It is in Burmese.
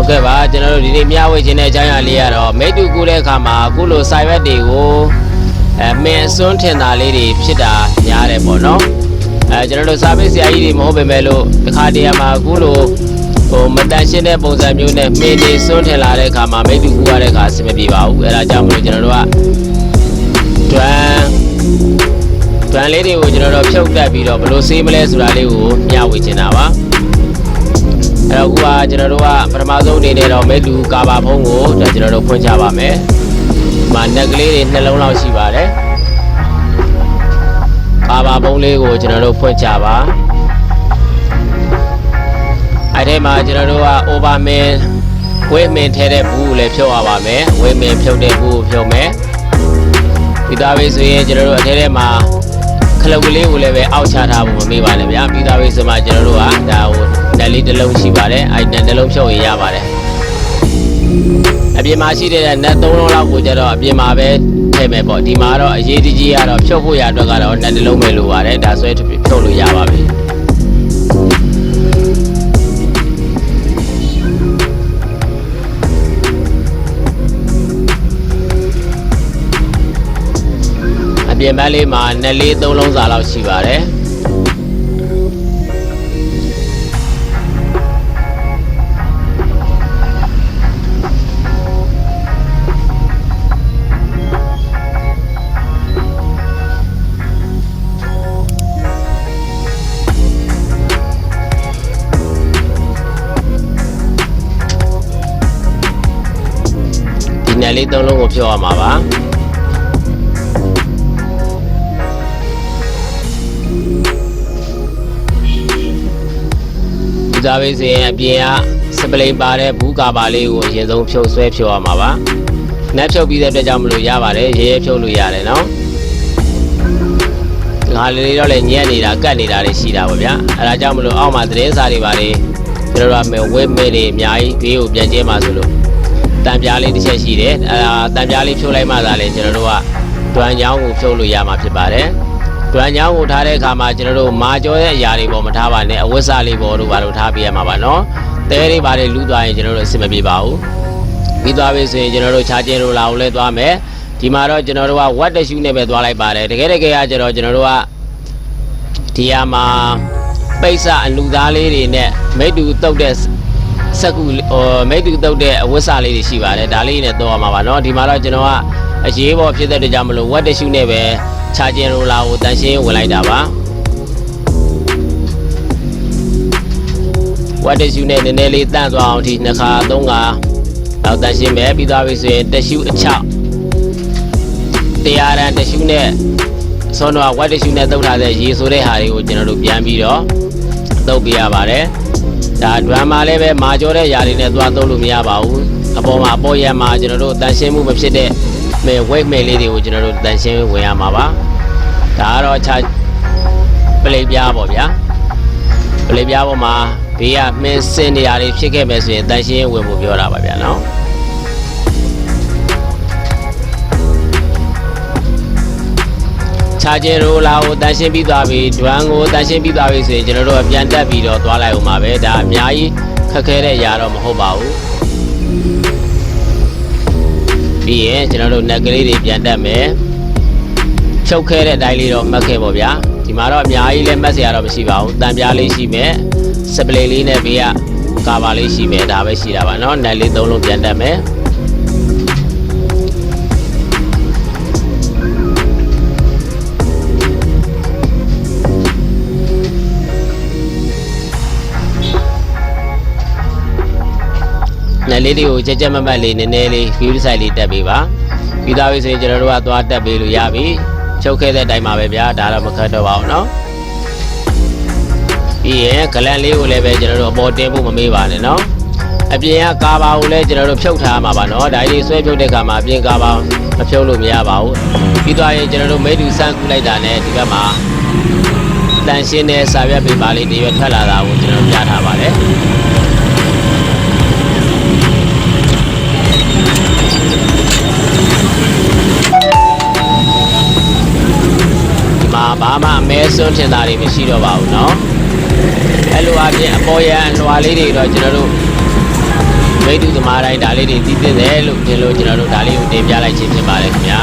ကဲ့ပါကျွန်တော်တို့ဒီနေ့မျှဝေခြင်းတဲ့အကြောင်းအရာလေးကတော့မိတ္တူကူတဲ့အခါမှာအခုလိုစာရွက်တွေကိုမင်းအစွန်းထင်တာလေးတွေဖြစ်တာများတယ်ပေါ့နော်ကျွန်တော်တို့စာပေဆရာကြီးတွေမဟုတ်ပေမဲ့လို့တစ်ခါတည်းမှာအခုလိုမတန်ရှင်းတဲ့ပုံစံမျိုးနဲ့မင်းတွေစွန်းထင်လာတဲ့အခါမှာမိတ္တူကူရတဲ့အခါအဆင်မပြေပါဘူးအဲဒါကြောင့်မလို့ကျွန်တော်တို့ကတွန်းလေးတွေကိုကျွန်တော်တို့ဖြုတ်တက်ပြီးတော့ဘယ်လိုဆေးမလဲဆိုတာလေးကိုမျှဝေခြင်းတာပါအဲ့တော့အခုကကျွန်တော်တို့ကပထမဆုံးအနေနဲ့တော့မိတ္တူကာဘာဖုံးကိုကျွန်တော်တို့ဖွင့်ချပါမယ်။ဒီမှာနက်ကလေးတွေနှလုံးလောက်ရှိပါတယ်။ကာဘာဖုံးလေးကိုကျွန်တော်တို့ဖွင့်ချပါ။အဲ့ဒီမှာကျွန်တော်တို့က overman ဝေးမင်ထဲတဲ့ဘူးကိုလည်းဖြုတ်ရပါမယ်။ဝေးမင်ဖြုတ်တဲ့ဘူးကိုဖြုတ်မယ်။ပြီးသားပြီဆိုရင်ကျွန်တော်တို့အထဲထဲမှာခလုတ်ကလေးကိုလည်းပဲအောက်ချထားဖို့မမေ့ပါနဲ့ဗျာပြီးသားပြီဆိုမှကျွန်တော်တို့ကဒါကိုနယ်လေးတစ်လုံးရှိပါတယ်အဲ့နယ်တစ်လုံးဖြုတ်ရင်ရပါတယ်အပြင်မှာရှိတဲ့နယ်3လုံးလောက်ကိုကျတော့အပြင်မှာပဲထည့်မယ်ပေါ့ဒီမှာတော့အရေးကြီးကတော့ဖြုတ်ဖို့ရအတွက်ကတော့နယ်တစ်လုံးပဲလိုပါတယ်ဒါဆွဲဖြုတ်လို့ရပါပြီအပြင်ဘက်လေးမှာနယ်လေး3လုံးစာလောက်ရှိပါတယ်နယ်လေး3လုံးကိုဖြုတ်ရမှာပါဒီသားပဲဆိုရင်အပြင်ကစပလိန်ပါတဲ့ဘူးကာပါလေးကိုအရင်ဆုံးဖြုတ်ဆွဲဖြုတ်ရမှာပါနက်ဖြုတ်ပြီးတဲ့အတွက်ကြောင့်မလို့ရပါတယ်ရဲဖြုတ်လို့ရတယ်နော်ငါလေးတော့လည်းညက်နေတာကတ်နေတာတွေရှိတာပေါ့ဗျာအဲဒါကြောင့်မလို့အောက်မှာသတင်းစာတွေပါတယ်ကျွန်တော်တို့ကဝက်မဲတွေအများကြီးဘေးကိုပြန်ကျဲမှာဆိုလို့တံပြားလေးတစ်ချက်ရှိတယ်တံပြားလေးဖြုတ်လိုက်မှသာလေကျွန်တော်တို့ကတွမ်းချောင်းကိုဖြုတ်လို့ရမှာဖြစ်ပါတယ်တွမ်းချောင်းကိုထားတဲ့အခါမှာကျွန်တော်တို့မာကျော်တဲ့အရာတွေပေါ်မထားပါနဲ့အဝတ်စားလေးပေါ်တို့ဘာလို့ထားပြရမှာပါနော်တဲလေးပါလေးလူသွားရင်ကျွန်တော်တို့အဆင်မပြေပါဘူးပြီးသွားပြီဆိုရင်ကျွန်တော်တို့ခြားကျင်းလိုလာကိုလည်းသွားမယ်ဒီမှာတော့ကျွန်တော်တို့ကဝတ်တရှူးနဲ့ပဲသွားလိုက်ပါတယ်တကယ်ကကျွန်တော်တို့ကဒီဟာမှာပိတ်စအလူသားလေးတွေနဲ့မိတ္တူတုတ်တဲ့စက်ကူမိတ္တူတုတ်တဲ့အဝတ်စားလေးတွေရှိပါတယ်ဒါလေးနဲ့တော့ရမှာပါเนาะဒီမှာတော့ကျွန်တော်ကအရေးပေါ်ဖြစ်တဲ့ကြောင့်မလို့ဝတ်တရှူးနဲ့ပဲခြာကျင်ရိုလာကိုတန်ရှင်းဝင်လိုက်တာပါဝတ်တရှူးနဲ့နည်းနည်းလေးတန့်သွားအောင်ဒီ2ခါ3ခါတော့တန်ရှင်းပဲပြီးသွားပြီဆိုရင်တရှူးအချောက်တရားရန်တရှူးနဲ့စောတော့ဝတ်တရှူးနဲ့တုတ်ထားတဲ့ရေဆိုတဲ့ဟာတွေကိုကျွန်တော်တို့ပြန်ပြီးတော့တုတ်ပြရပါတယ်ဒါဒရမ်မာလည်းပဲမာကျော်တဲ့ຢာတွေနဲ့သွားသုံးလို့မရပါဘူးအပေါ်ရံမှာကျွန်တော်တို့တန်ရှင်းမှုမဖြစ်တဲ့ဝိတ်မဲလေးတွေကိုကျွန်တော်တို့တန်ရှင်းဝင်ရမှာပါဒါကတော့ခြားပလိပြားပေါ့ဗျာပလိပြားပေါ်မှာဘေးကမင်းစင်နေရာတွေဖြစ်ခဲ့မယ်ဆိုရင်တန်ရှင်းဝင်ဖို့ပြောတာပါဗျာနော်ခြားကျင်ရိုလာကိုတန်ရှင်းပြီးသွားပြီဒွမ်ကိုတန်ရှင်းပြီးသွားပြီဆိုရင်ကျွန်တော်တို့ပြန်တက်ပြီးတော့သွားလိုက်အောင်ပါပဲဒါအများကြီးခက်ခဲတဲ့ຢာတော့မဟုတ်ပါဘူးပြီးရင်ကျွန်တော်တို့နက်ကလေးတွေပြန်တက်မယ်ဖြုတ်ခဲတဲ့အတိုင်းလေးတော့မှတ်ခဲ့ပေါ့ဗျာဒီမှာတော့အများကြီးလည်းမှတ်စရာတော့မရှိပါဘူးတန်ပြားလေးရှိမယ်စပလိလေးနဲ့ဘေးကကာဘာလေးရှိမယ်ဒါပဲရှိတာပါเนาะနက်လေး3လုံးပြန်တက်မယ်နယ်လေးတွေကိုကြက်မတ်လေးနည်းနည်းလေး view site လေးတက်ပေးပါပြီးသားပြီဆိုရင်ကျွန်တော်တို့ကသွားတက်ပေးလို့ရပြီချုပ်ခဲ့တဲ့အတိုင်းပါပဲဗျာဒါတော့မခက်တော့ပါဘူးเนาะပြီးရင်ဂလန်လေးကိုလည်းပဲကျွန်တော်တို့အပေါ်တင်ဖို့မမေ့ပါနဲ့เนาะအပြင်ကကာဘာကိုလည်းကျွန်တော်တို့ဖြုတ်ထားမှာပါเนาะဒါကြီးဆွဲဖြုတ်တဲ့အခါမှာအပြင်ကာဘာမဖြုတ်လို့မရပါဘူးပြီးသွားရင်ကျွန်တော်တို့မိတ္တူစမ်းကူးလိုက်တာနဲ့ဒီဘက်မှာတန်ရှင်းတဲ့စာရွက်ပေပါလေးတွေထွက်လာတာကိုကျွန်တော်ပြထားပါတယ်ဘာမှအမဲစွန်းထင်တာတွေမရှိတော့ပါဘူးเนาะအဲ့လိုအပြင်အပေါ်ရန်လွှာလေးတွေတော့ကျွန်တော်တို့ မိတ်တူသမားတိုင်းဒါလေးတွေသိသိတယ်လို့ထင်လို့ကျွန်တော်တို့ဒါလေးကိုတင်ပြလိုက်ခြင်းဖြစ်ပါတယ်ခင်ဗျာ